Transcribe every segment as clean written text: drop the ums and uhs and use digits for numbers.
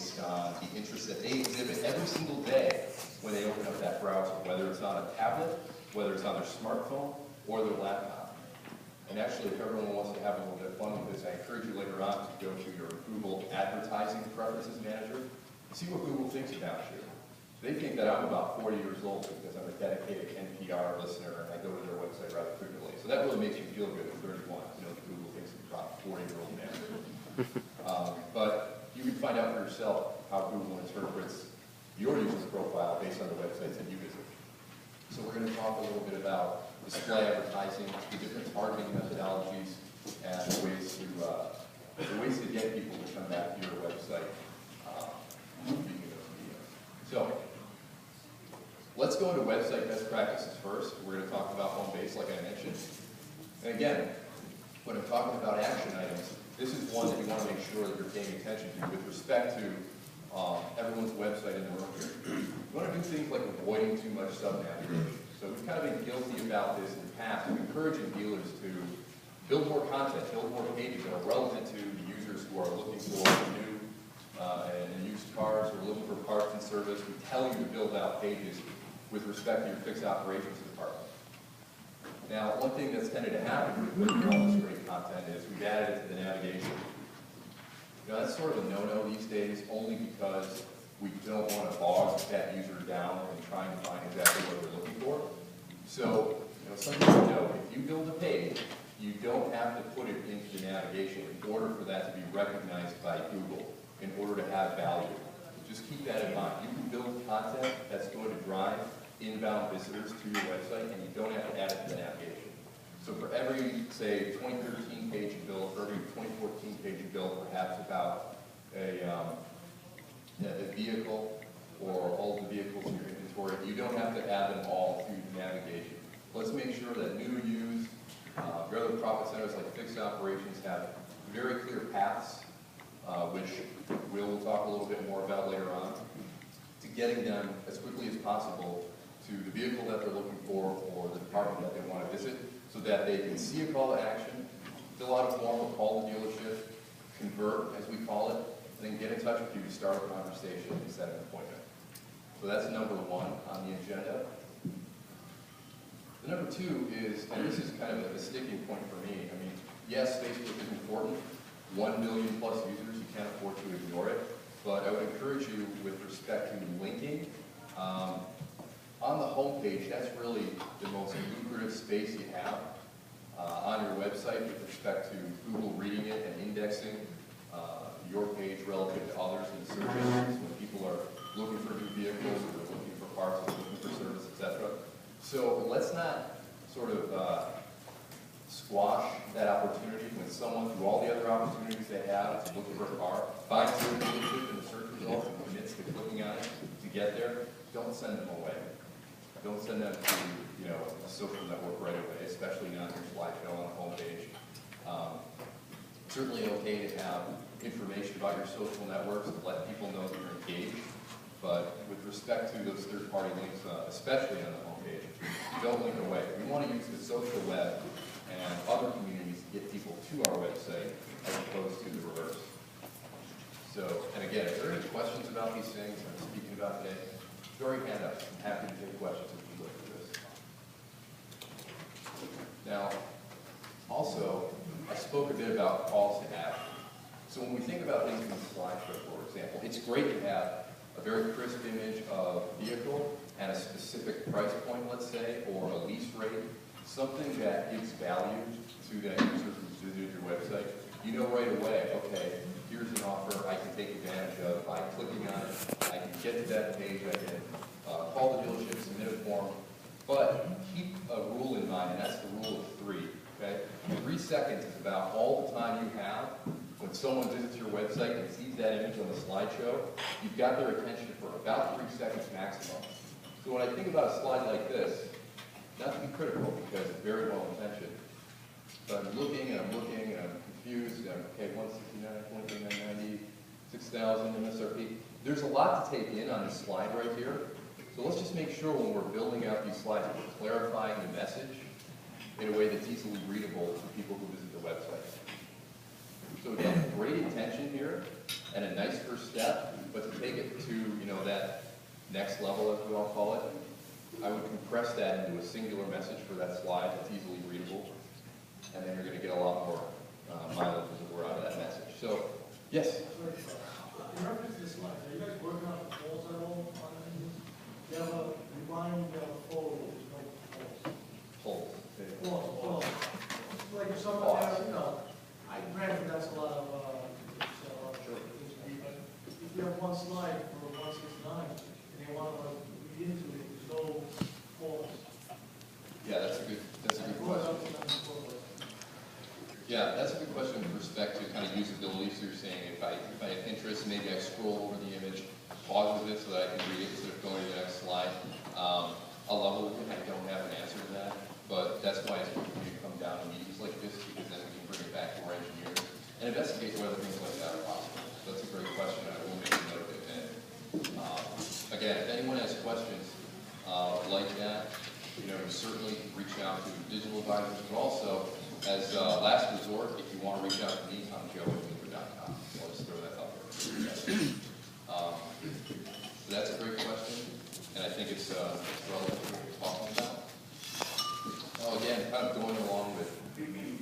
based on the interest that they exhibit every single day when they open up that browser, whether it's on a tablet, whether it's on their smartphone, or their laptop. And actually, if everyone wants to have a little bit of fun with this, I encourage you later on to go to your Google Advertising Preferences Manager and see what Google thinks about you. They think that I'm about 40 years old because I'm a dedicated NPR listener and I go to their website rather frequently. So that really makes you feel good at 31. You know, Google thinks I'm about a 40-year-old man. But you can find out for yourself how Google interprets your user profile based on the websites that you visit. So we're going to talk a little bit about display advertising, the different targeting methodologies, and the ways to get people to come back to your website. So let's go into website best practices first. We're going to talk about home base, like I mentioned. And again, when I'm talking about action items, this is one that you want to make sure that you're paying attention to with respect to everyone's website in the room here. You want to do things like avoiding too much sub-navigation. So we've kind of been guilty about this in the past, of encouraging dealers to build more content, build more pages that are relevant to the users who are looking for new and used cars, or looking for parts and service. We tell you to build out pages with respect to your fixed operations department. Now, one thing that's tended to happen with all this great content is we've added it to the navigation. You know, that's sort of a no-no these days, only because we don't want to bog that user down and trying to find exactly what they're looking for. So, you know, some people know if you build a page, you don't have to put it into the navigation in order for that to be recognized by Google, in order to have value. Just keep that in mind. You can build content that's going to drive inbound visitors to your website, and you don't have to add it to the navigation. So for every, say, 2013 page you build, for every 2014 page you build, perhaps about a vehicle or all the vehicles in your inventory, you don't have to add them all to the navigation. Let's make sure that new, used, your other profit centers like fixed operations have very clear paths, which we'll talk a little bit more about later on, to getting them as quickly as possible to the vehicle that they're looking for or the department that they want to visit, so that they can see a call to action, fill out a form or call the dealership, convert, as we call it, and then get in touch with you to start a conversation and set an appointment. So that's number one on the agenda. The number two is, and this is kind of a sticking point for me, I mean, yes, Facebook is important. 1 million plus users, you can't afford to ignore it, but I would encourage you with respect to linking. On the home page, that's really the most lucrative space you have on your website with respect to Google reading it and indexing your page relative to others in the search engines when people are looking for new vehicles, or they're looking for parts, or looking for service, etc. So let's not sort of squash that opportunity when someone, through all the other opportunities they have to look for a car, finds your dealership in the search results and commits to clicking on it to get there. Don't send them away. Don't send them to, you know, a social network right away, especially not your slideshow on the homepage. Certainly okay to have information about your social networks to let people know that you're engaged, but with respect to those third-party links, especially on the homepage, don't link away. We want to use the social web and other communities to get people to our website as opposed to the reverse. So, and again, if there are any questions about these things I'm speaking about today, throw your hand up. I'm happy to take questions as we look through this. Now, also, I spoke a bit about calls to action. So when we think about things in the slideshow, for example, it's great to have a very crisp image of vehicle and a specific price point, let's say, or a lease rate, something that gives value to that user who's visited your website. You know right away, okay, here's an offer I can take advantage of by clicking on it. I can get to that page, I can call the dealership, submit a form, but keep a rule in mind, and that's the rule of 3, okay? 3 seconds is about all the time you have when someone visits your website and sees that image on the slideshow. You've got their attention for about 3 seconds maximum. So when I think about a slide like this, not to be critical because it's very well intentioned, but I'm looking and I'm confused, and okay, 169, 190, 6,000 MSRP. There's a lot to take in on this slide right here. So let's just make sure when we're building out these slides, we're clarifying the message in a way that's easily readable to people who visit the website. So again, great intention here, and a nice first step, but to take it to, you know, that next level, as we all call it, I would compress that into a singular message for that slide that's easily readable, and then you're going to get a lot more mileage, as it were, out of that message. So, yes? In reference to the slides, are you guys working on the polls at all on this? You have a remind poll, there's no polls. Polls. Polls. Like if someone has, you know, I granted that's a lot of, Sure. but if you have one slide for 169, and they want to read into it, there's no polls. Yeah, that's a good question. Yeah, that's a good question with respect to kind of usability. So you're saying if I have interest, maybe I scroll over the image, pauses it so that I can read it instead of going to the next slide. I'll level with it. I don't have an answer to that, but that's why it's good for me to come down to meetings like this, because then we can bring it back to our engineers and investigate whether things like that are possible. So that's a great question. I will make a note of it. And again, if anyone has questions like that, you know, certainly reach out to digital advisors, but also, as last resort, if you want to reach out to me, I'm joe@weaver.com. I'll just throw that out there. So that's a great question, and I think it's relevant to what we're talking about. Now, again, kind of going along with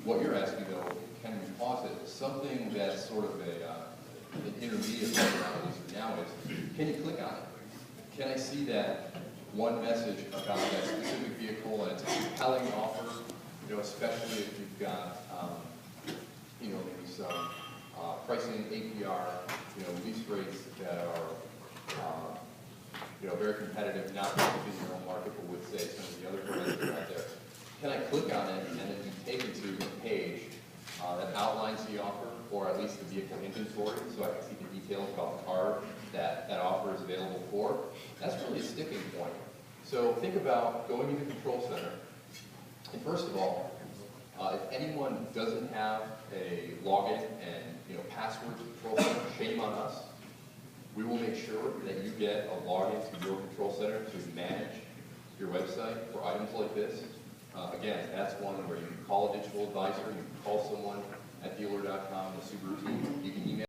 what you're asking, though, can we pause it? Something that's sort of an intermediate level now is, can you click on it? Can I see that one message about that specific vehicle and it's a compelling offer, you know, especially if you've got, you know, maybe some pricing APR, you know, lease rates that are, you know, very competitive, not just in your own market, but with, say, some of the other brands that are out there. Can I click on it and then be taken to a page that outlines the offer, or at least the vehicle inventory, so I can see the details about the car that that offer is available for? That's really a sticking point. So think about going to the control center, and first of all, if anyone doesn't have a login and, you know, password to Control Center, shame on us. We will make sure that you get a login to your Control Center to manage your website for items like this. Again, that's one where you can call a digital advisor, you can call someone at dealer.com, the Subaru team, you can email